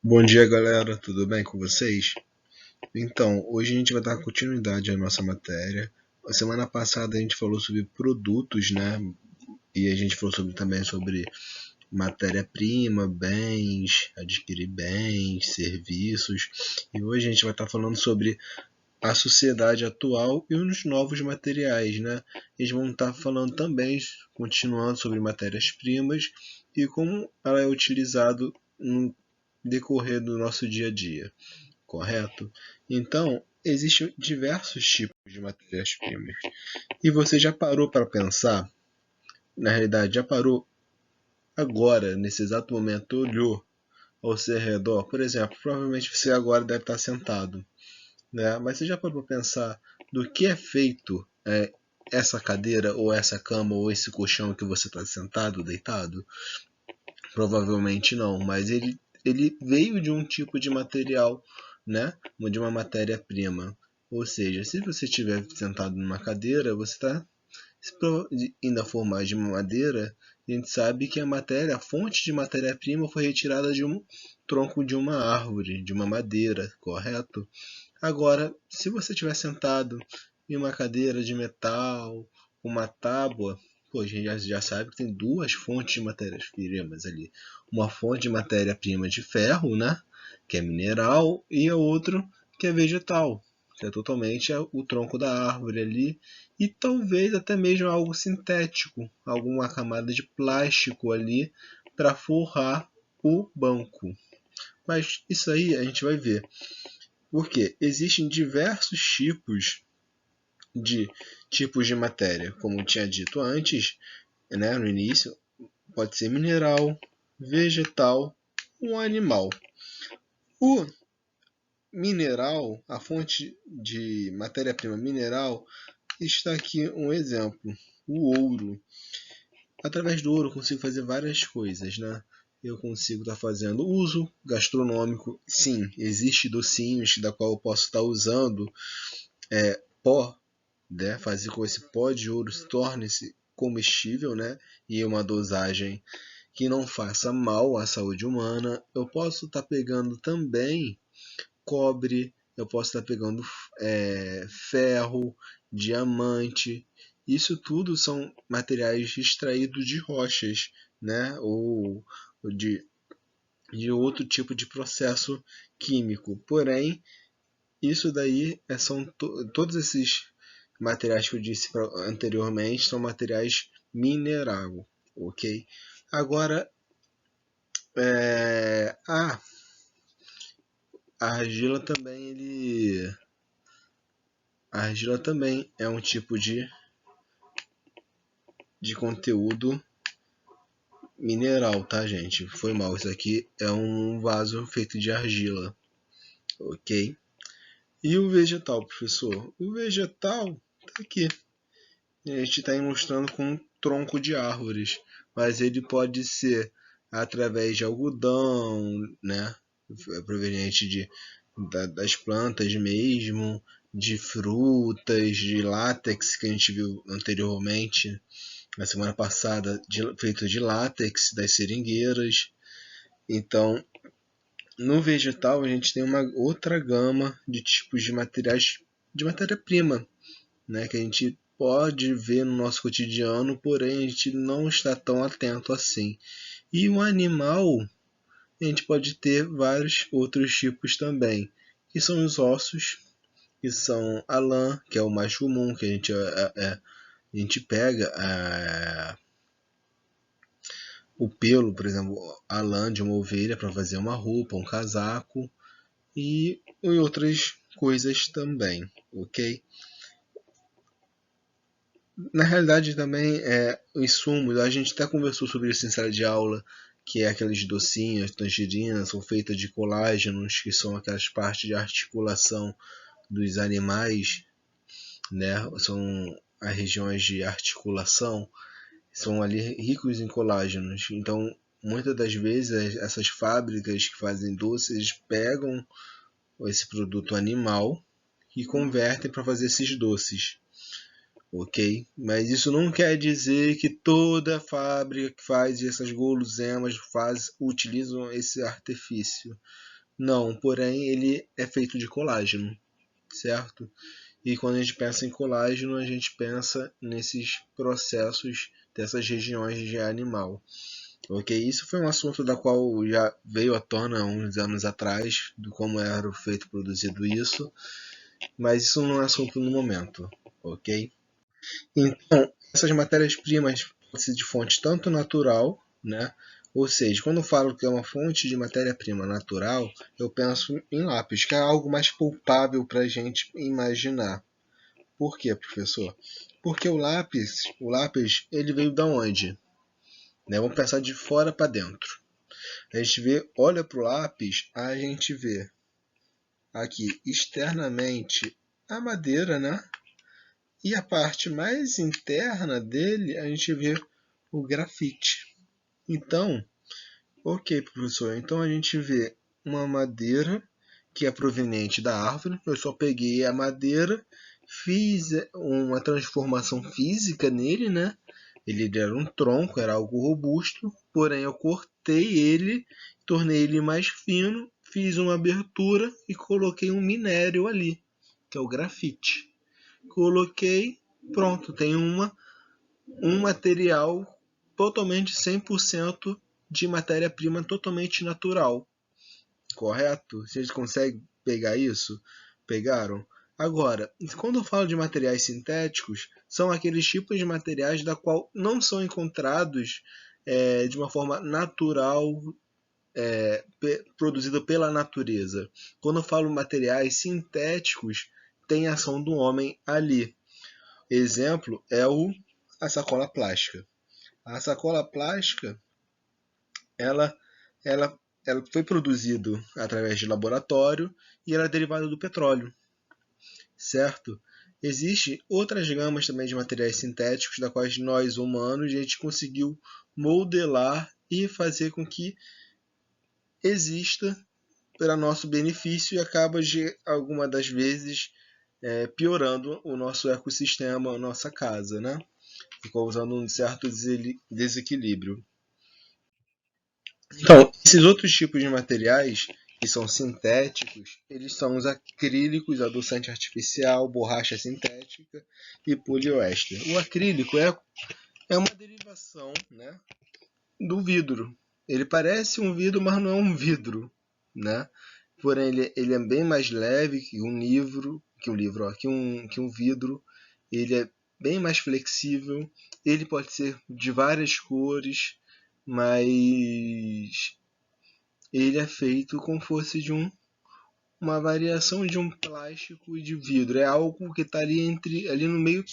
Bom dia, galera. Tudo bem com vocês? Então, hoje a gente vai dar continuidade à nossa matéria. A semana passada a gente falou sobre produtos, né? E a gente falou também sobre matéria-prima, bens, adquirir bens, serviços. E hoje a gente vai estar falando sobre a sociedade atual e os novos materiais, né? Eles vão estar falando também, continuando sobre matérias-primas e como ela é utilizado no decorrer do nosso dia a dia, correto? Então, existem diversos tipos de matérias-primas. E você já parou para pensar, na realidade, já parou agora, nesse exato momento, olhou ao seu redor? Por exemplo, provavelmente você agora deve estar sentado, né? Mas você já parou para pensar do que é feito essa cadeira, ou essa cama, ou esse colchão que você está sentado, deitado? Provavelmente não, mas ele veio de um tipo de material, né? De uma matéria-prima. Ou seja, se você estiver sentado numa cadeira, você está ainda for mais de madeira, a gente sabe que a fonte de matéria-prima foi retirada de um tronco de uma árvore, de uma madeira, correto? Agora, se você estiver sentado em uma cadeira de metal, uma tábua, pô, a gente já sabe que tem duas fontes de matérias-primas ali. Uma fonte de matéria-prima de ferro, né? Que é mineral, e a outra que é vegetal, que é totalmente o tronco da árvore ali, e talvez até mesmo algo sintético, alguma camada de plástico ali para forrar o banco. Mas isso aí a gente vai ver. Porque existem diversos de tipos de matéria, como tinha dito antes, né, no início, pode ser mineral, vegetal ou animal. O mineral, a fonte de matéria-prima mineral, está aqui um exemplo, o ouro. Através do ouro eu consigo fazer várias coisas, né? Eu consigo estar fazendo uso gastronômico. Sim, existe docinhos da qual eu posso estar usando pó, né? Fazer com que esse pó de ouro se torne-se comestível, né? E uma dosagem que não faça mal à saúde humana. Eu posso estar pegando também cobre, eu posso estar pegando ferro, diamante. Isso tudo são materiais extraídos de rochas, né? Ou de outro tipo de processo químico. Porém, isso daí todos esses materiais que eu disse anteriormente são materiais minerais, ok? Agora, a argila também a argila também é um tipo de conteúdo mineral, tá, gente? Foi mal, isso aqui é um vaso feito de argila, ok? E o vegetal, professor? O vegetal tá aqui. A gente está mostrando com um tronco de árvores, mas ele pode ser através de algodão, né? Proveniente das plantas mesmo, de frutas, de látex que a gente viu anteriormente, na semana passada, feito de látex das seringueiras. Então, no vegetal a gente tem uma outra gama de tipos de materiais de matéria-prima, né, que a gente pode ver no nosso cotidiano, porém a gente não está tão atento assim. E o animal, a gente pode ter vários outros tipos também, que são os ossos, que são a lã, que é o mais comum, que a gente pega o pelo, por exemplo, a lã de uma ovelha para fazer uma roupa, um casaco e outras coisas também, ok? Na realidade também os insumos, a gente até conversou sobre isso em sala de aula, que é aqueles docinhos, tangerinas, são feitas de colágenos, que são aquelas partes de articulação dos animais, né? São as regiões de articulação, são ali ricos em colágenos. Então, muitas das vezes, essas fábricas que fazem doces pegam esse produto animal e convertem para fazer esses doces, ok? Mas isso não quer dizer que toda fábrica que faz essas guloseimas utilizam esse artifício. Não, porém ele é feito de colágeno, certo? E quando a gente pensa em colágeno, a gente pensa nesses processos dessas regiões de animal. Ok, isso foi um assunto da qual já veio à tona uns anos atrás, do como era feito produzido isso, mas isso não é assunto no momento, ok? Então, essas matérias-primas podem ser de fonte tanto natural, né? Ou seja, quando eu falo que é uma fonte de matéria-prima natural, eu penso em lápis, que é algo mais palpável para a gente imaginar. Por quê, professor? Porque o lápis, ele veio da onde? Né? Vamos pensar de fora para dentro. A gente vê, olha para o lápis, a gente vê aqui externamente a madeira, né? E a parte mais interna dele, a gente vê o grafite. Então, ok, professor, então a gente vê uma madeira que é proveniente da árvore. Eu só peguei a madeira, fiz uma transformação física nele, né? Ele era um tronco, era algo robusto, porém eu cortei ele, tornei ele mais fino, fiz uma abertura e coloquei um minério ali, que é o grafite. Coloquei, pronto, tem um material totalmente 100% de matéria-prima totalmente natural, correto? Vocês conseguem pegar isso? Pegaram? Agora, quando eu falo de materiais sintéticos, são aqueles tipos de materiais da qual não são encontrados de uma forma natural, produzida pela natureza. Quando eu falo materiais sintéticos, tem ação do homem ali. Exemplo é a sacola plástica. A sacola plástica, ela, ela foi produzida através de laboratório e ela é derivada do petróleo, certo? Existem outras gamas também de materiais sintéticos, da quais nós humanos a gente conseguiu modelar e fazer com que exista para nosso benefício e acaba de alguma das vezes piorando o nosso ecossistema, a nossa casa, né? Causando um certo desequilíbrio. Então, esses outros tipos de materiais que são sintéticos, eles são os acrílicos, adoçante artificial, borracha sintética e poliéster. O acrílico é uma derivação, né, do vidro. Ele parece um vidro, mas não é um vidro, né? Porém, ele é bem mais leve que um vidro. Ele é bem mais flexível. Ele pode ser de várias cores, mas ele é feito como fosse uma variação de um plástico e de vidro. É algo que está ali no meio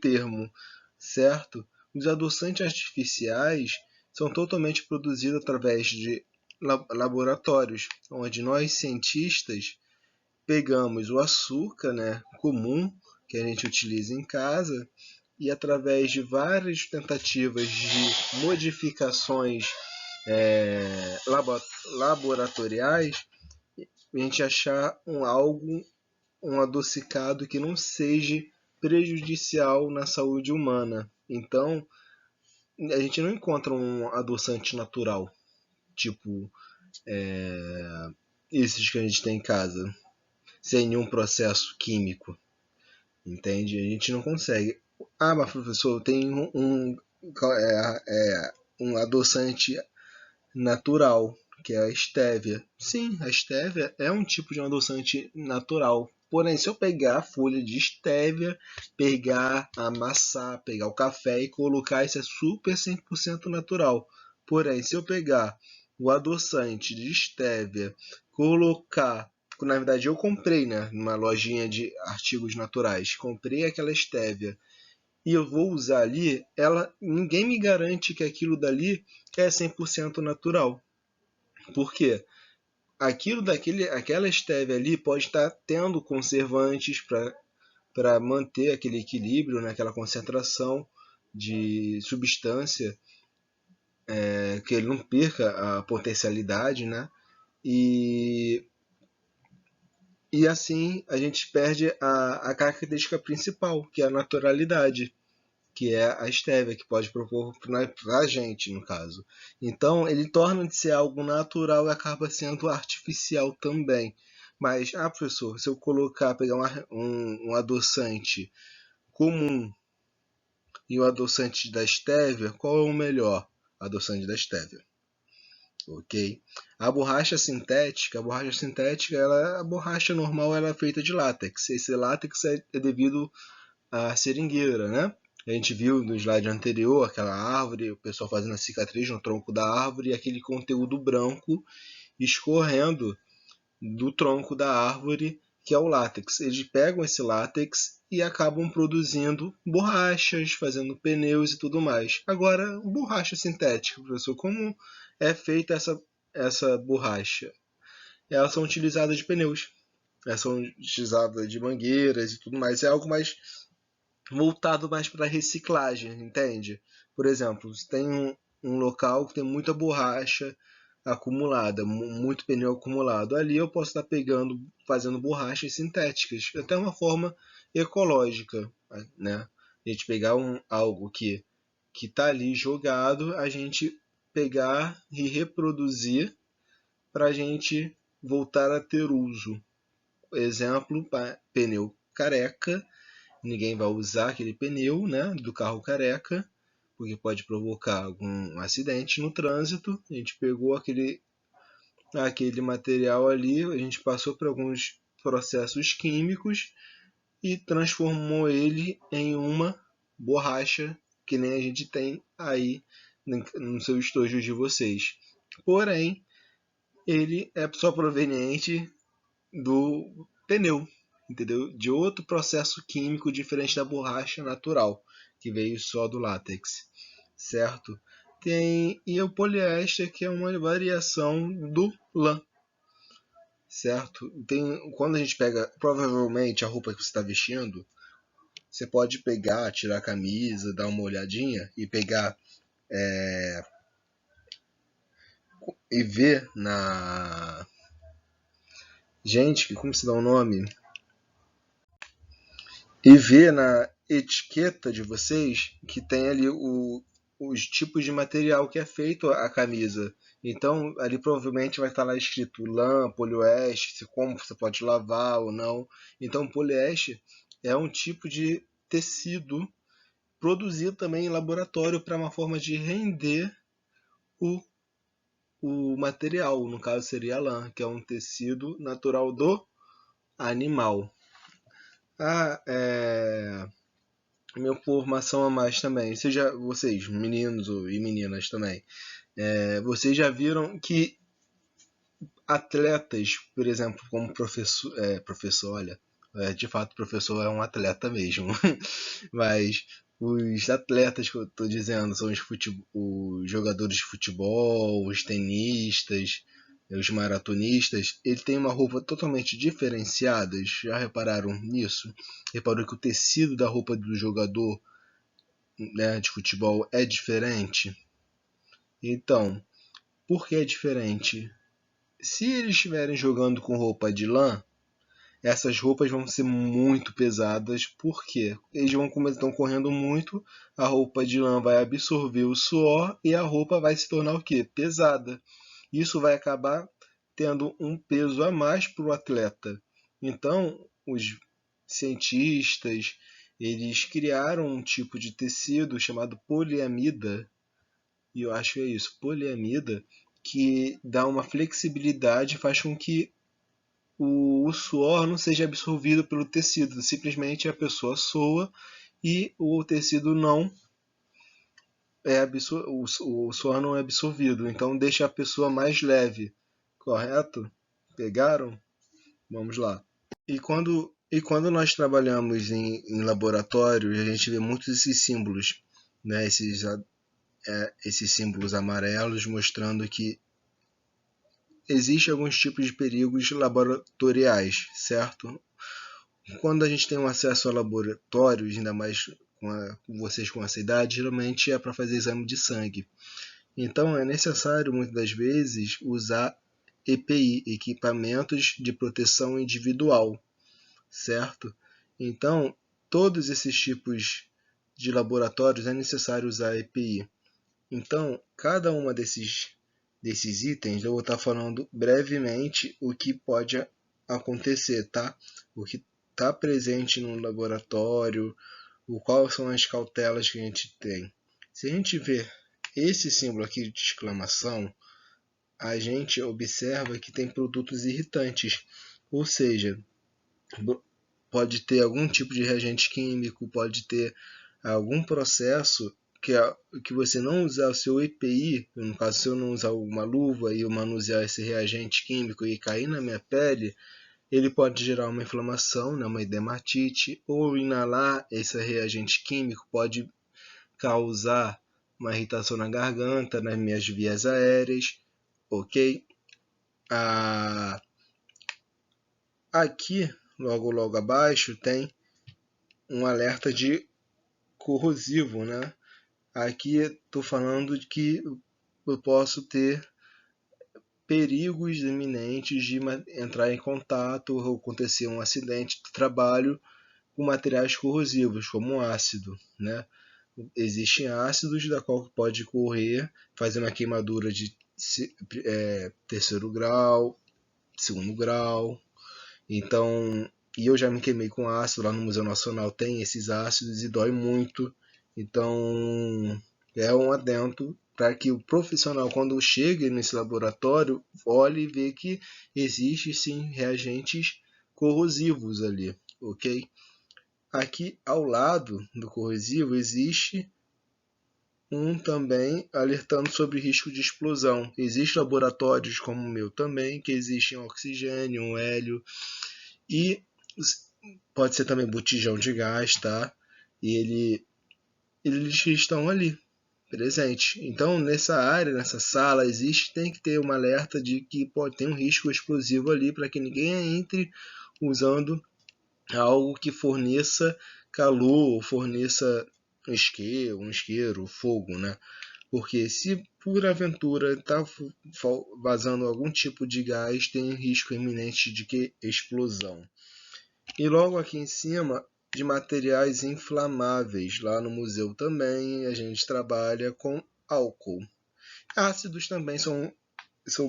termo, certo? Os adoçantes artificiais são totalmente produzidos através de laboratórios, onde nós cientistas pegamos o açúcar, né, comum que a gente utiliza em casa e através de várias tentativas de modificações laboratoriais, a gente achar um adocicado que não seja prejudicial na saúde humana. Então, a gente não encontra um adoçante natural, tipo esses que a gente tem em casa, sem nenhum processo químico, entende? A gente não consegue. Ah, mas professor, tem um adoçante natural, que é a estévia. Sim, a estévia é um tipo de um adoçante natural. Porém, se eu pegar a folha de estévia, pegar, amassar, pegar o café e colocar, isso é super 100% natural. Porém, se eu pegar o adoçante de estévia, colocar, na verdade eu comprei, né, numa lojinha de artigos naturais, comprei aquela estévia e eu vou usar ali, ninguém me garante que aquilo dali é 100% natural. Por quê? Aquela stevia ali pode estar tendo conservantes para manter aquele equilíbrio, né, aquela concentração de substância, que ele não perca a potencialidade, né? E, e assim a gente perde a característica principal, que é a naturalidade, que é a estévia, que pode propor para a gente, no caso. Então, ele torna de ser algo natural e acaba sendo artificial também. Mas, professor, se eu pegar um adoçante comum e o adoçante da estévia, qual é o melhor adoçante da estévia? Ok? A borracha sintética, a borracha normal ela é feita de látex. Esse látex é devido à seringueira, né? A gente viu no slide anterior aquela árvore, o pessoal fazendo a cicatriz no tronco da árvore e aquele conteúdo branco escorrendo do tronco da árvore, que é o látex. Eles pegam esse látex e acabam produzindo borrachas, fazendo pneus e tudo mais. Agora, borracha sintética, professor, como é feita essa borracha? Elas são utilizadas de pneus, elas são utilizadas de mangueiras e tudo mais. É algo mais voltado mais para reciclagem, entende? Por exemplo, se tem um local que tem muita borracha acumulada, muito pneu acumulado, ali eu posso estar pegando, fazendo borrachas sintéticas, até uma forma ecológica, né? A gente pegar algo que está ali jogado, a gente pegar e reproduzir para a gente voltar a ter uso. Exemplo, pneu careca. Ninguém vai usar aquele pneu, né, do carro careca, porque pode provocar algum acidente no trânsito. A gente pegou aquele material ali, a gente passou por alguns processos químicos e transformou ele em uma borracha que nem a gente tem aí no seu estojo de vocês. Porém, ele é só proveniente do pneu, entendeu? De outro processo químico diferente da borracha natural, que veio só do látex, certo? E o poliéster, que é uma variação do lã, certo? Quando a gente pega, provavelmente, a roupa que você está vestindo, você pode pegar, tirar a camisa, dar uma olhadinha e pegar e ver na... Gente, como se dá o nome? E ver na etiqueta de vocês que tem ali os tipos de material que é feito a camisa. Então, ali provavelmente vai estar lá escrito lã, poliéster, como você pode lavar ou não. Então, poliéster é um tipo de tecido produzido também em laboratório para uma forma de render o, o material. No caso, seria a lã, que é um tecido natural do animal. Minha formação a mais também. Vocês, meninos e meninas também, vocês já viram que atletas, por exemplo, como professor, olha, de fato o professor é um atleta mesmo, mas os atletas que eu estou dizendo são os jogadores de futebol, os tenistas, os maratonistas, ele tem uma roupa totalmente diferenciada. Já repararam nisso? Reparou que o tecido da roupa do jogador, né, de futebol é diferente? Então, por que é diferente? Se eles estiverem jogando com roupa de lã, essas roupas vão ser muito pesadas, porque eles estão correndo muito, a roupa de lã vai absorver o suor e a roupa vai se tornar o quê? Pesada. Isso vai acabar tendo um peso a mais para o atleta. Então, os cientistas, eles criaram um tipo de tecido chamado poliamida, e eu acho que é isso, poliamida, que dá uma flexibilidade, faz com que o suor não seja absorvido pelo tecido, simplesmente a pessoa soa e o tecido não o suor não é absorvido, então deixa a pessoa mais leve, correto? Pegaram? Vamos lá. E quando nós trabalhamos em laboratório, a gente vê muitos esses símbolos, né? Esses símbolos amarelos mostrando que existem alguns tipos de perigos laboratoriais, certo? Quando a gente tem um acesso a laboratórios, ainda mais com vocês com essa idade, geralmente é para fazer exame de sangue. Então é necessário, muitas das vezes, usar EPI, equipamentos de proteção individual, certo? Então, todos esses tipos de laboratórios é necessário usar a EPI. Então, cada uma desses itens, eu vou estar falando brevemente o que pode acontecer, tá? O que está presente no laboratório, quais são as cautelas que a gente tem. Se a gente ver esse símbolo aqui de exclamação, a gente observa que tem produtos irritantes, ou seja, pode ter algum tipo de reagente químico, pode ter algum processo que você não usar o seu EPI, no caso, se eu não usar uma luva e eu manusear esse reagente químico e cair na minha pele, ele pode gerar uma inflamação, né, uma edematite, ou inalar esse reagente químico pode causar uma irritação na garganta, nas minhas vias aéreas, ok? Aqui, logo abaixo, tem um alerta de corrosivo, né? Aqui estou falando de que eu posso ter perigos iminentes de entrar em contato ou acontecer um acidente de trabalho com materiais corrosivos, como ácido, né? Existem ácidos da qual pode correr, fazer uma queimadura de terceiro grau, segundo grau. Então, e eu já me queimei com ácido, lá no Museu Nacional tem esses ácidos e dói muito. Então, é um adendo para que o profissional, quando chega nesse laboratório, olhe e vê que existe sim reagentes corrosivos ali, ok? Aqui ao lado do corrosivo existe um também alertando sobre risco de explosão. Existem laboratórios como o meu também, que existem oxigênio, hélio e pode ser também botijão de gás, tá? E eles estão ali, presentes. Então, nessa área, nessa sala, tem que ter um alerta de que pode ter um risco explosivo ali para que ninguém entre usando algo que forneça calor, forneça um isqueiro, fogo, né? Porque se por aventura está vazando algum tipo de gás, tem risco iminente de que explosão. E logo aqui em cima, de materiais inflamáveis. Lá no museu também a gente trabalha com álcool. Ácidos também são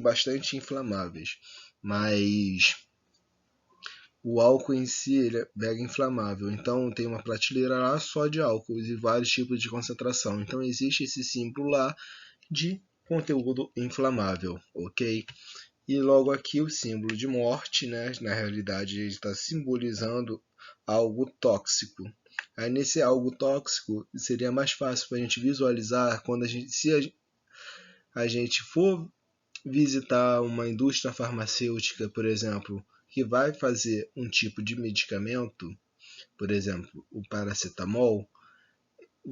bastante inflamáveis, mas o álcool em si ele é mega inflamável. Então tem uma prateleira lá só de álcool e vários tipos de concentração. Então existe esse símbolo lá de conteúdo inflamável, ok? E logo aqui o símbolo de morte, né? Na realidade ele está simbolizando algo tóxico. Aí nesse algo tóxico seria mais fácil para a gente visualizar quando se a gente for visitar uma indústria farmacêutica, por exemplo, que vai fazer um tipo de medicamento, por exemplo, o paracetamol.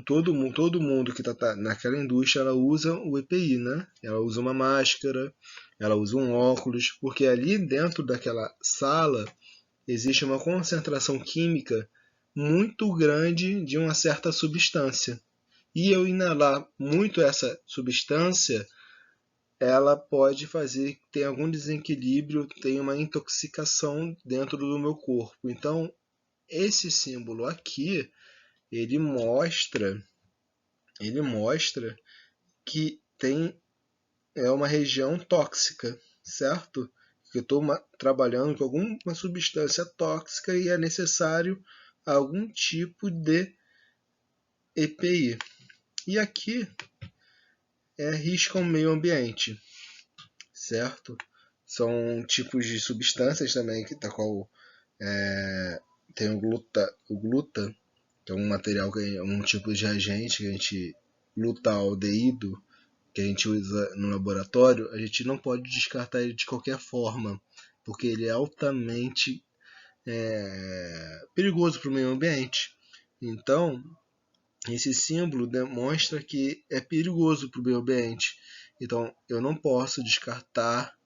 Todo mundo que está naquela indústria ela usa o EPI, né? Ela usa uma máscara, ela usa um óculos, porque ali dentro daquela sala existe uma concentração química muito grande de uma certa substância. E eu inalar muito essa substância, ela pode fazer que tenha algum desequilíbrio, tenha uma intoxicação dentro do meu corpo. Então, esse símbolo aqui, ele mostra que é uma região tóxica, certo? Que eu estou trabalhando com alguma substância tóxica e é necessário algum tipo de EPI. E aqui é risco ao meio ambiente, certo? São tipos de substâncias também, que qual tem o gluta, que é um material, um tipo de reagente que a gente glutaldeído, que a gente usa no laboratório, a gente não pode descartar ele de qualquer forma, porque ele é altamente perigoso para o meio ambiente. Então, esse símbolo demonstra que é perigoso para o meio ambiente. Então, eu não posso descartar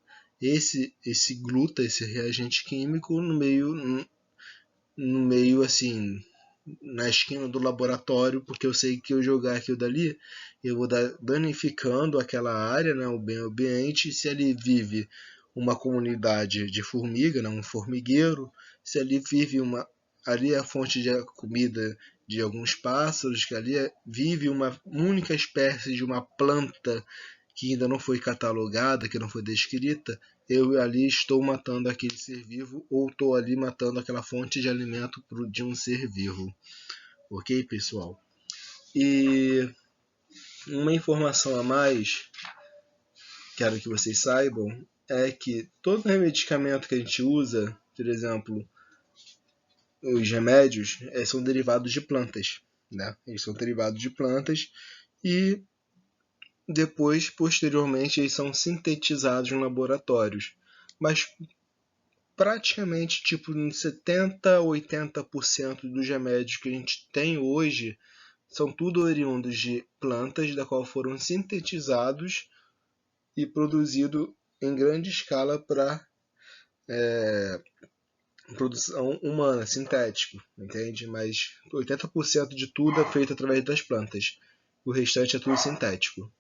esse gluta, esse reagente químico no meio assim, na esquina do laboratório, porque eu sei que eu jogar aquilo dali, eu vou dar danificando aquela área, né, o meio ambiente. Se ali vive uma comunidade de formiga, né, um formigueiro, se ali vive ali é a fonte de comida de alguns pássaros, que ali vive uma única espécie de uma planta que ainda não foi catalogada, que não foi descrita, eu ali estou matando aquele ser vivo ou estou ali matando aquela fonte de alimento de um ser vivo. Ok, pessoal? E uma informação a mais, quero que vocês saibam, é que todo medicamento que a gente usa, por exemplo, os remédios, são derivados de plantas, né? Eles são derivados de plantas e depois, posteriormente, eles são sintetizados em laboratórios. Mas praticamente tipo 70 a 80% dos remédios que a gente tem hoje são tudo oriundos de plantas da qual foram sintetizados e produzidos em grande escala para produção humana, sintético, entende? Mas 80% de tudo é feito através das plantas. O restante é tudo sintético.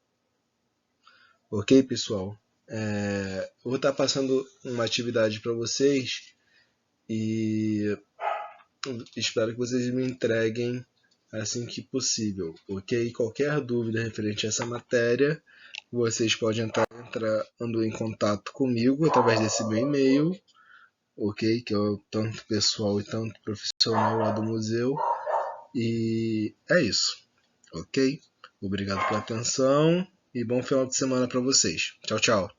Ok, pessoal? Eu vou estar passando uma atividade para vocês e espero que vocês me entreguem assim que possível, ok? Qualquer dúvida referente a essa matéria, vocês podem entrar entrando em contato comigo através desse meu e-mail, ok? Que é o tanto pessoal e tanto profissional lá do museu. E é isso, ok? Obrigado pela atenção e bom final de semana para vocês. Tchau, tchau.